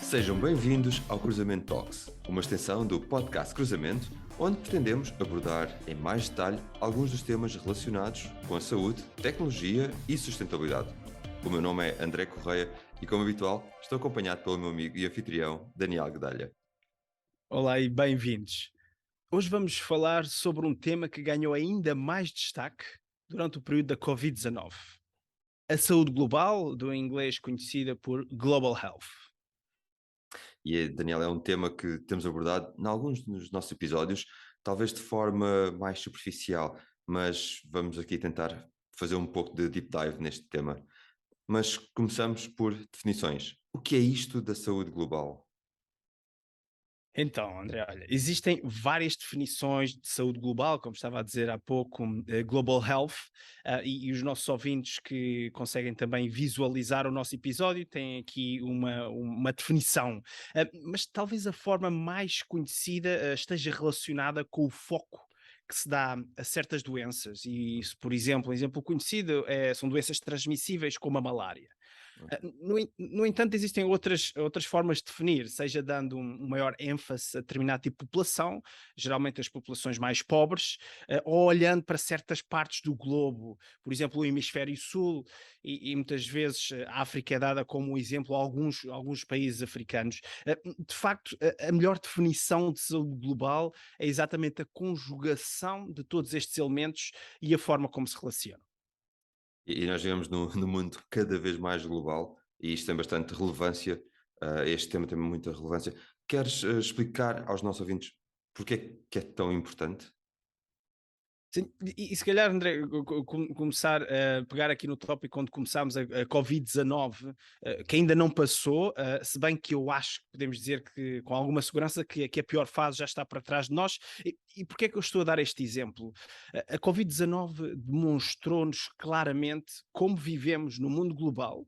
Sejam bem-vindos ao Cruzamento Talks, uma extensão do podcast Cruzamento, onde pretendemos abordar em mais detalhe alguns dos temas relacionados com a saúde, tecnologia e sustentabilidade. O meu nome é André Correia e, como habitual, estou acompanhado pelo meu amigo e anfitrião Daniel Guedalha. Olá e bem-vindos. Hoje vamos falar sobre um tema que ganhou ainda mais destaque durante o período da Covid-19. A saúde global, do inglês conhecida por Global Health. E, Daniel, é um tema que temos abordado em alguns dos nossos episódios, talvez de forma mais superficial, mas vamos aqui tentar fazer um pouco de deep dive neste tema. Mas começamos por definições. O que é isto da saúde global? Então, André, olha, existem várias definições de saúde global, como estava a dizer há pouco, Global Health, e os nossos ouvintes que conseguem também visualizar o nosso episódio têm aqui uma definição. Mas talvez a forma mais conhecida esteja relacionada com o foco que se dá a certas doenças. E isso, por exemplo, um exemplo conhecido são doenças transmissíveis como a malária. No entanto, existem outras formas de definir, seja dando um maior ênfase a determinado tipo de população, geralmente as populações mais pobres, ou olhando para certas partes do globo, por exemplo, o hemisfério sul, e muitas vezes a África é dada como exemplo a alguns países africanos. De facto, a melhor definição de saúde global é exatamente a conjugação de todos estes elementos e a forma como se relacionam. E nós vivemos num mundo cada vez mais global e isto tem bastante relevância. Este tema tem muita relevância. Queres explicar aos nossos ouvintes porque é que é tão importante? Sim, e se calhar, André, começar a pegar aqui no tópico onde começámos a Covid-19, que ainda não passou, se bem que eu acho que podemos dizer que com alguma segurança que a pior fase já está para trás de nós. E porquê é que eu estou a dar este exemplo? A Covid-19 demonstrou-nos claramente como vivemos no mundo global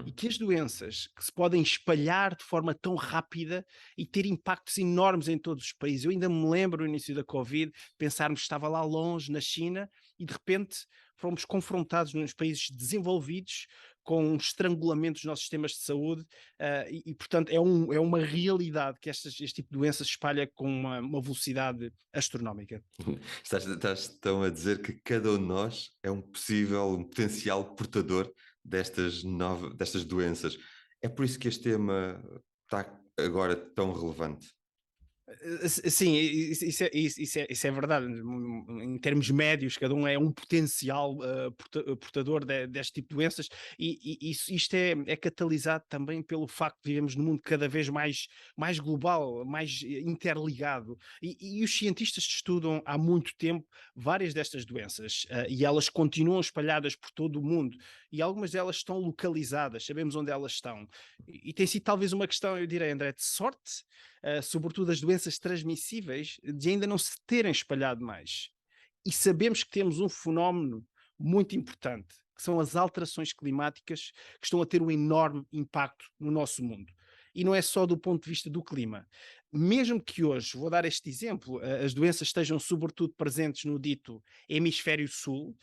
e Hum. que as doenças que se podem espalhar de forma tão rápida e ter impactos enormes em todos os países. Eu ainda me lembro no início da Covid, pensarmos que estava lá longe, na China, e de repente fomos confrontados nos países desenvolvidos com um estrangulamento dos nossos sistemas de saúde portanto, é uma realidade que este tipo de doença se espalha com uma velocidade astronómica. Estás tão a dizer que cada um de nós é um potencial portador destas doenças. É por isso que este tema está agora tão relevante. Sim, isso é verdade. Em termos médios, cada um é um potencial portador deste tipo de doenças, isto é catalisado também pelo facto de vivemos num mundo cada vez mais global, mais interligado. E os cientistas estudam há muito tempo várias destas doenças e elas continuam espalhadas por todo o mundo. E algumas delas estão localizadas, sabemos onde elas estão. E tem sido talvez uma questão, eu direi, André, de sorte, sobretudo as doenças transmissíveis, de ainda não se terem espalhado mais. E sabemos que temos um fenómeno muito importante, que são as alterações climáticas, que estão a ter um enorme impacto no nosso mundo. E não é só do ponto de vista do clima. Mesmo que hoje, vou dar este exemplo, as doenças estejam sobretudo presentes no dito hemisfério sul,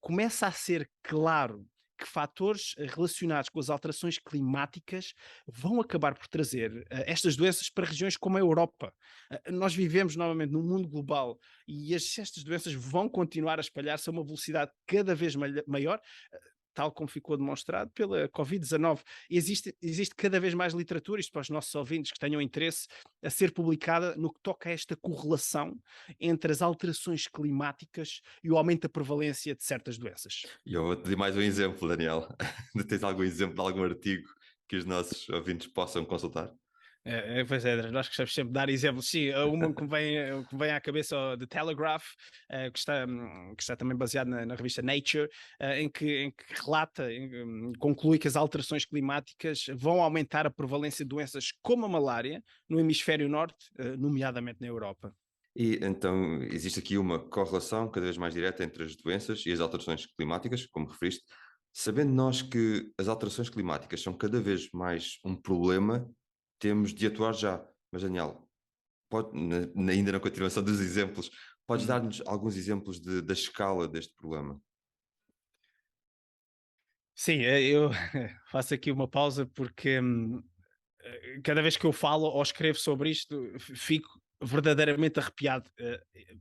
começa a ser claro que fatores relacionados com as alterações climáticas vão acabar por trazer estas doenças para regiões como a Europa. Nós vivemos novamente num mundo global e estas doenças vão continuar a espalhar-se a uma velocidade cada vez maior, tal como ficou demonstrado pela Covid-19. Existe cada vez mais literatura, isto para os nossos ouvintes que tenham interesse, a ser publicada no que toca a esta correlação entre as alterações climáticas e o aumento da prevalência de certas doenças. E eu vou-te dar mais um exemplo, Daniel. Tens algum exemplo de algum artigo que os nossos ouvintes possam consultar? Pois é, nós gostamos sempre de dar exemplos. Sim, uma que vem à cabeça é o The Telegraph, que está também baseado na revista Nature, em que relata, conclui que as alterações climáticas vão aumentar a prevalência de doenças como a malária no hemisfério norte, nomeadamente na Europa. E então existe aqui uma correlação cada vez mais direta entre as doenças e as alterações climáticas, como referiste, sabendo nós que as alterações climáticas são cada vez mais um problema, temos de atuar já. Mas, Daniel, ainda na continuação dos exemplos, podes Uhum. dar-nos alguns exemplos da escala deste problema? Sim, eu faço aqui uma pausa porque cada vez que eu falo ou escrevo sobre isto, fico verdadeiramente arrepiado.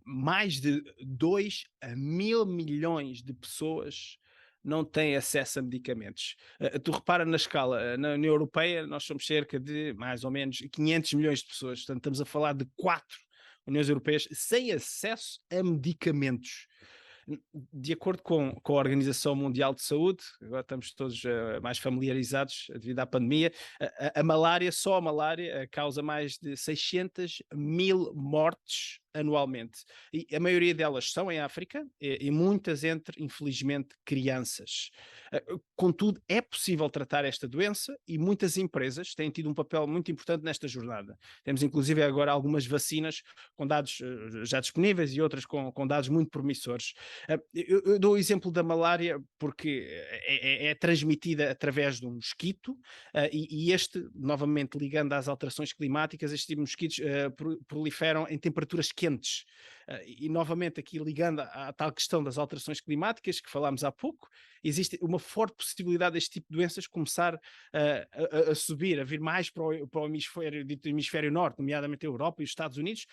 Mais de 2 a 1.000 milhões de pessoas não têm acesso a medicamentos. Tu repara na escala, na União Europeia nós somos cerca de mais ou menos 500 milhões de pessoas, portanto estamos a falar de 4 Uniões Europeias sem acesso a medicamentos. De acordo com a Organização Mundial de Saúde, agora estamos todos mais familiarizados devido à pandemia, a malária, só a malária, causa mais de 600 mil mortes anualmente. E a maioria delas são em África e muitas entre, infelizmente, crianças. Contudo, é possível tratar esta doença e muitas empresas têm tido um papel muito importante nesta jornada. Temos inclusive agora algumas vacinas com dados já disponíveis e outras com dados muito promissores. Eu dou o exemplo da malária porque é transmitida através de um mosquito e este, novamente ligando às alterações climáticas, estes tipos de mosquitos proliferam em temperaturas quentes. E novamente aqui ligando à tal questão das alterações climáticas que falámos há pouco, existe uma forte possibilidade deste tipo de doenças começar a subir, a vir mais para o hemisfério, dito hemisfério norte, nomeadamente a Europa e os Estados Unidos,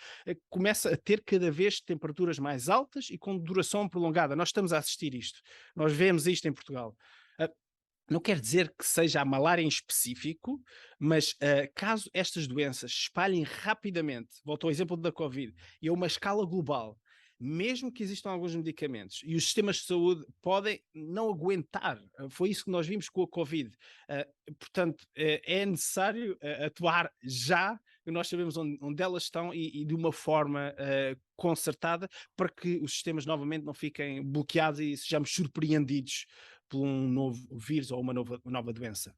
começa a ter cada vez temperaturas mais altas e com duração prolongada. Nós estamos a assistir isto. Nós vemos isto em Portugal. Não quer dizer que seja a malária em específico, mas caso estas doenças se espalhem rapidamente, volto ao exemplo da Covid, e a uma escala global, mesmo que existam alguns medicamentos e os sistemas de saúde podem não aguentar, foi isso que nós vimos com a Covid. Portanto, é necessário atuar já, e nós sabemos onde elas estão e de uma forma concertada para que os sistemas novamente não fiquem bloqueados e sejamos surpreendidos por um novo vírus ou uma nova doença.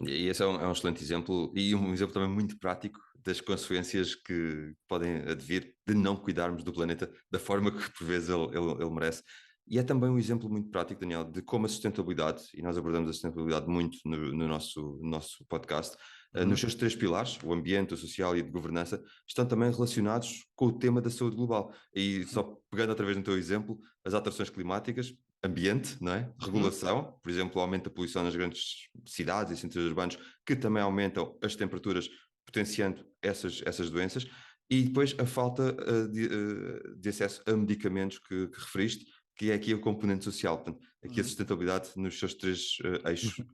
E esse é um excelente exemplo e um exemplo também muito prático das consequências que podem advir de não cuidarmos do planeta da forma que por vezes ele merece. E é também um exemplo muito prático, Daniel, de como a sustentabilidade, e nós abordamos a sustentabilidade muito no nosso podcast, nos seus 3 pilares, o ambiente, o social e de governança, estão também relacionados com o tema da saúde global. E só pegando outra vez no teu exemplo, as alterações climáticas, ambiente, não é? Regulação, por exemplo, o aumento da poluição nas grandes cidades e centros urbanos, que também aumentam as temperaturas, potenciando essas doenças, e depois a falta de acesso a medicamentos que referiste, que é aqui o componente social, portanto, aqui a sustentabilidade nos seus 3 eixos.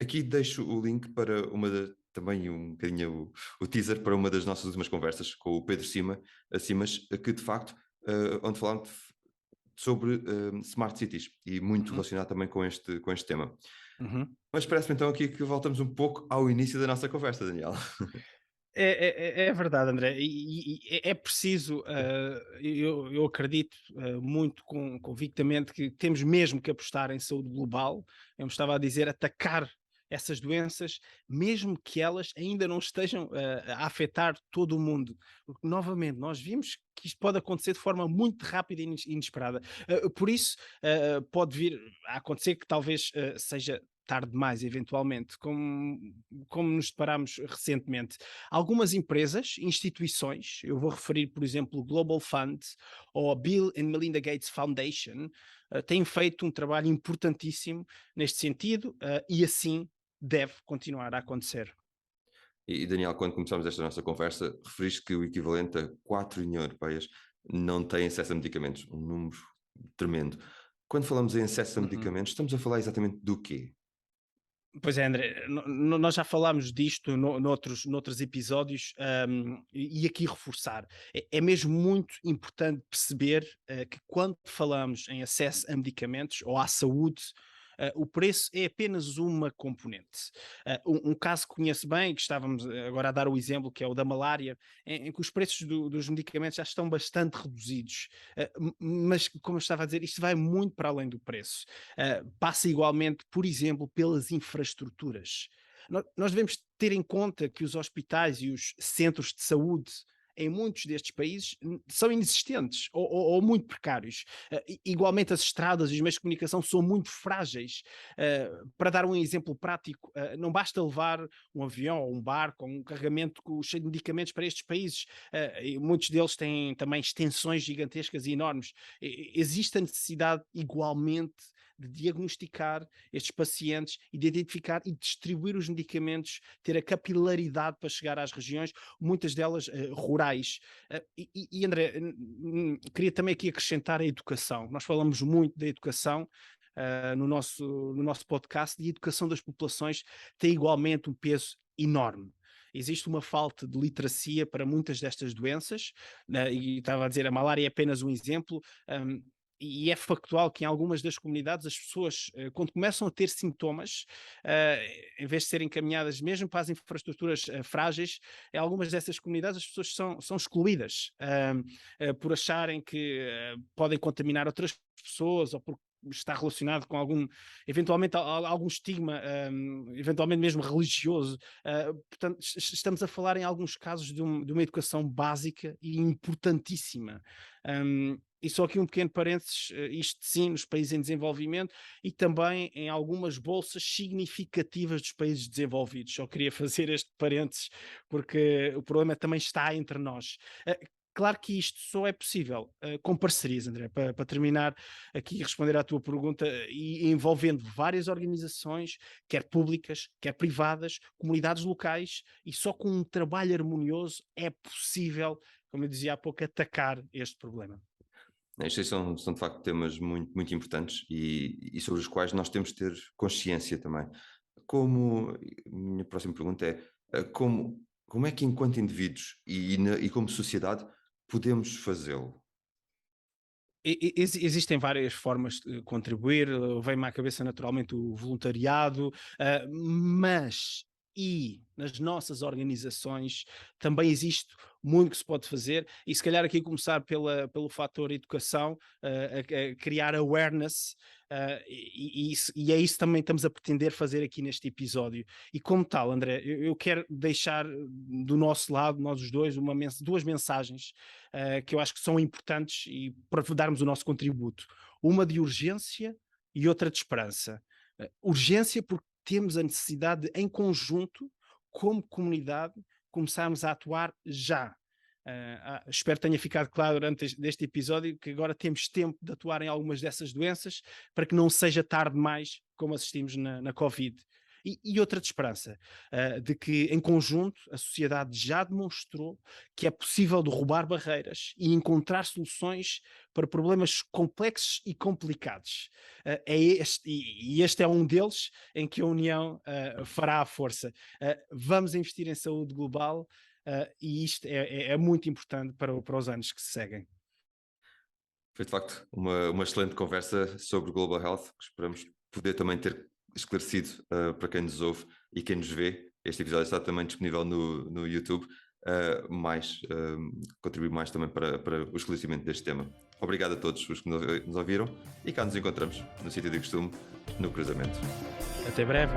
Aqui deixo o link para também um bocadinho o teaser para uma das nossas últimas conversas com o Pedro Simas, que de facto, onde falámos sobre Smart Cities e muito relacionado também com este tema. Mas parece-me então aqui que voltamos um pouco ao início da nossa conversa, Daniel. É verdade, André, e é preciso, eu acredito muito convictamente que temos mesmo que apostar em saúde global. Eu me estava a dizer, atacar essas doenças, mesmo que elas ainda não estejam a afetar todo o mundo, porque novamente nós vimos que isto pode acontecer de forma muito rápida e inesperada. Por isso, pode vir a acontecer que talvez seja tarde demais, eventualmente, como nos deparamos recentemente. Algumas empresas, instituições, eu vou referir, por exemplo, o Global Fund ou a Bill and Melinda Gates Foundation, têm feito um trabalho importantíssimo neste sentido e assim deve continuar a acontecer. E Daniel, quando começámos esta nossa conversa, referiste que o equivalente a 4 Uniões Europeias não têm acesso a medicamentos, um número tremendo. Quando falamos em acesso a medicamentos, estamos a falar exatamente do quê? Pois é, André, nós já falámos disto noutros episódios e aqui reforçar. É mesmo muito importante perceber que quando falamos em acesso a medicamentos ou à saúde, o preço é apenas uma componente. Um caso que conheço bem, que estávamos agora a dar o exemplo, que é o da malária, em que os preços dos medicamentos já estão bastante reduzidos. Mas, como eu estava a dizer, isto vai muito para além do preço. Passa igualmente, por exemplo, pelas infraestruturas. Nós devemos ter em conta que os hospitais e os centros de saúde em muitos destes países são inexistentes ou muito precários. Igualmente, as estradas e os meios de comunicação são muito frágeis. Para dar um exemplo prático, não basta levar um avião ou um barco ou um carregamento cheio de medicamentos para estes países. E muitos deles têm também extensões gigantescas e enormes. Existe a necessidade, igualmente, de diagnosticar estes pacientes e de identificar e distribuir os medicamentos, ter a capilaridade para chegar às regiões, muitas delas rurais. E André, queria também aqui acrescentar a educação. Nós falamos muito da educação no nosso podcast, e a educação das populações tem igualmente um peso enorme. Existe uma falta de literacia para muitas destas doenças, e estava a dizer, a malária é apenas um exemplo, e é factual que em algumas das comunidades as pessoas, quando começam a ter sintomas, em vez de serem encaminhadas mesmo para as infraestruturas frágeis, em algumas dessas comunidades as pessoas são excluídas por acharem que podem contaminar outras pessoas, ou por está relacionado com eventualmente algum estigma, eventualmente mesmo religioso. Portanto, estamos a falar em alguns casos de uma educação básica e importantíssima. E só aqui um pequeno parênteses, isto sim nos países em desenvolvimento e também em algumas bolsas significativas dos países desenvolvidos. Só queria fazer este parênteses porque o problema também está entre nós. Claro que isto só é possível com parcerias, André, para terminar aqui e responder à tua pergunta, e envolvendo várias organizações, quer públicas, quer privadas, comunidades locais, e só com um trabalho harmonioso é possível, como eu dizia há pouco, atacar este problema. Estes são de facto temas muito, muito importantes e sobre os quais nós temos de ter consciência também. A minha próxima pergunta é como é que enquanto indivíduos e como sociedade podemos fazê-lo? Existem várias formas de contribuir, vem-me à cabeça naturalmente o voluntariado, mas nas nossas organizações também existe muito que se pode fazer, e se calhar aqui começar pelo fator educação, a criar awareness, e é isso também estamos a pretender fazer aqui neste episódio. E como tal, André, eu quero deixar do nosso lado, nós os dois, duas mensagens que eu acho que são importantes e para darmos o nosso contributo. Uma de urgência e outra de esperança. Urgência porque temos a necessidade de, em conjunto, como comunidade, começarmos a atuar já. Espero que tenha ficado claro durante este episódio que agora temos tempo de atuar em algumas dessas doenças para que não seja tarde demais, como assistimos na Covid. E outra de esperança, de que em conjunto a sociedade já demonstrou que é possível derrubar barreiras e encontrar soluções para problemas complexos e complicados. Este é um deles em que a União fará a força. Vamos investir em saúde global e isto é muito importante para os anos que se seguem. Foi de facto uma excelente conversa sobre Global Health, que esperamos poder também ter esclarecido para quem nos ouve e quem nos vê. Este episódio está também disponível no YouTube, contribuir mais também para o esclarecimento deste tema. Obrigado a todos os que nos ouviram e cá nos encontramos no sítio de costume, no cruzamento. Até breve.